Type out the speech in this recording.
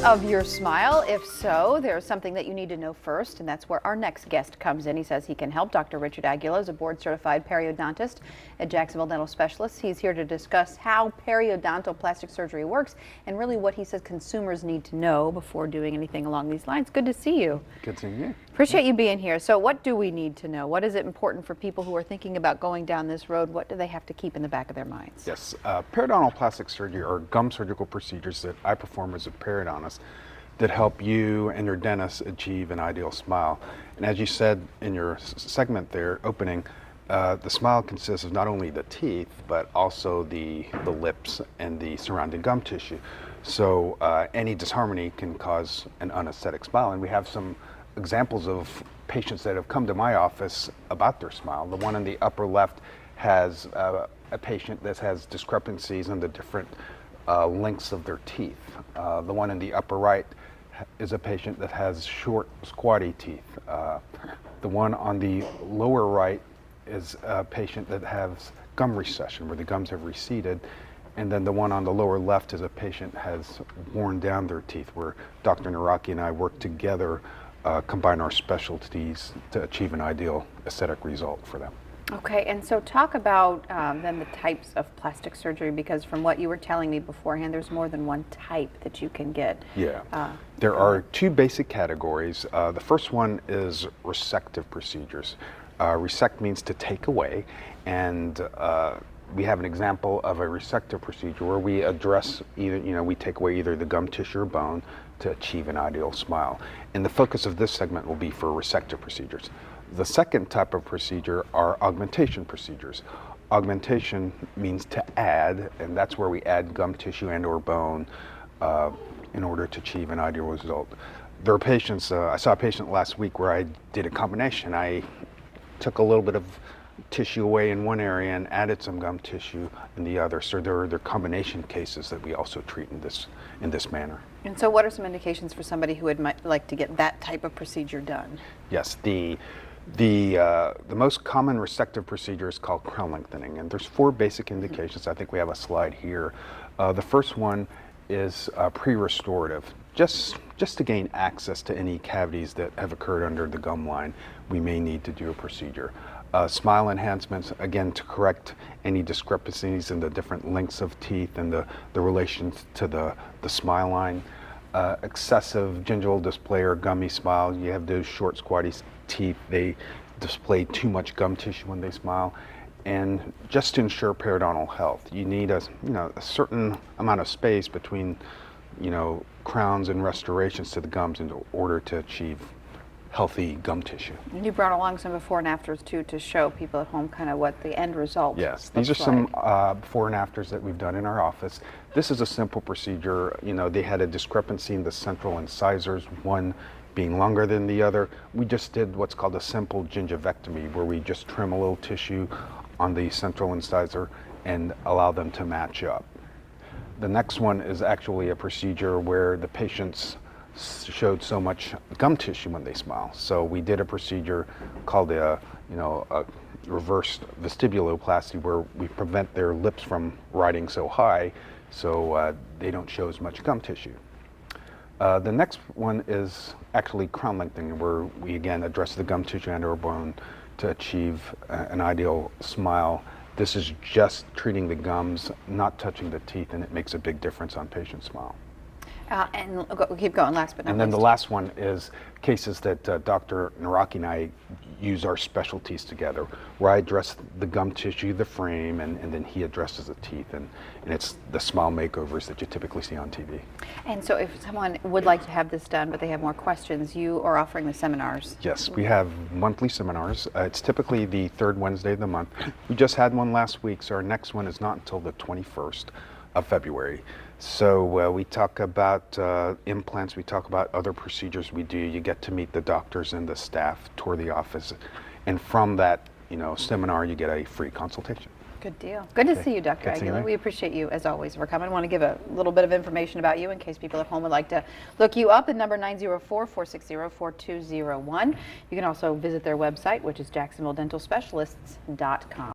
of your smile? If so, there's something that you need to know first, and that's where our next guest comes in. He says he can help. Dr. Richard Aguila is a board-certified periodontist at Jacksonville Dental Specialists. He's here to discuss how periodontal plastic surgery works and really what he says consumers need to know before doing anything along these lines. Good to see you. Good seeing you. Appreciate you being here. So what do we need to know? What is it important for people who are thinking about going down this road? What do they have to keep in the back of their minds? Yes, periodontal plastic surgery are gum surgical procedures that I perform as a periodontist that help you and your dentist achieve an ideal smile. And as you said in your segment there, opening, the smile consists of not only the teeth, but also the lips and the surrounding gum tissue. So any disharmony can cause an unaesthetic smile. And we have some examples of patients that have come to my office about their smile. The one in the upper left has a patient that has discrepancies in the different lengths of their teeth. The one in the upper right is a patient that has short, squatty teeth. The one on the lower right is a patient that has gum recession, where the gums have receded. And then the one on the lower left is a patient that has worn down their teeth, where Dr. Naraki and I work together, combine our specialties to achieve an ideal aesthetic result for them. Okay, and so talk about then the types of plastic surgery, because from what you were telling me beforehand, there's more than one type that you can get. Yeah, there are two basic categories. The first one is resective procedures. Resect means to take away, and we have an example of a resective procedure where we address either, we take away either the gum tissue or bone to achieve an ideal smile. And the focus of this segment will be for resective procedures. The second type of procedure are augmentation procedures. Augmentation means to add, and that's where we add gum tissue and or bone in order to achieve an ideal result. There are patients, I saw a patient last week where I did a combination. I took a little bit of tissue away in one area and added some gum tissue in the other. So there are combination cases that we also treat in this manner. And so what are some indications for somebody who would like to get that type of procedure done? Yes, the most common resective procedure is called crown lengthening, and there's four basic indications. I think we have a slide here. The first one is pre-restorative, just to gain access to any cavities that have occurred under the gum line. We may need to do a procedure. Smile enhancements, again, to correct any discrepancies in the different lengths of teeth and the relations to the smile line. Excessive gingival display or gummy smile, you have those short, squatty teeth, they display too much gum tissue when they smile. And just to ensure periodontal health, you need a certain amount of space between crowns and restorations to the gums in order to achieve healthy gum tissue. And you brought along some before and afters too, to show people at home kind of what the end result Yes, these are some before and afters that we've done in our office. This is a simple procedure. They had a discrepancy in the central incisors, one being longer than the other. We just did what's called a simple gingivectomy, where we just trim a little tissue on the central incisor and allow them to match up. The next one is actually a procedure where the patients showed so much gum tissue when they smile. So we did a procedure called a reversed vestibuloplasty, where we prevent their lips from riding so high so they don't show as much gum tissue. The next one is actually crown lengthening, where we again address the gum tissue and or bone to achieve an ideal smile. This is just treating the gums, not touching the teeth, and it makes a big difference on patient smile. And we'll keep going, last but not least. And then the last one is cases that Dr. Naraki and I use our specialties together, where I address the gum tissue, the frame, and then he addresses the teeth, and it's the smile makeovers that you typically see on TV. And so if someone would like to have this done, but they have more questions, you are offering the seminars. Yes, we have monthly seminars. It's typically the third Wednesday of the month. We just had one last week, so our next one is not until the 21st of February. So we talk about implants, we talk about other procedures we do. You get to meet the doctors and the staff, tour the office, and from that seminar you get a free consultation. Good deal. Good to see you, Dr. Aguila. We appreciate you, as always, for coming. I want to give a little bit of information about you in case people at home would like to look you up. The number 904-460-4201. You can also visit their website, which is jacksonvilledentalspecialists.com.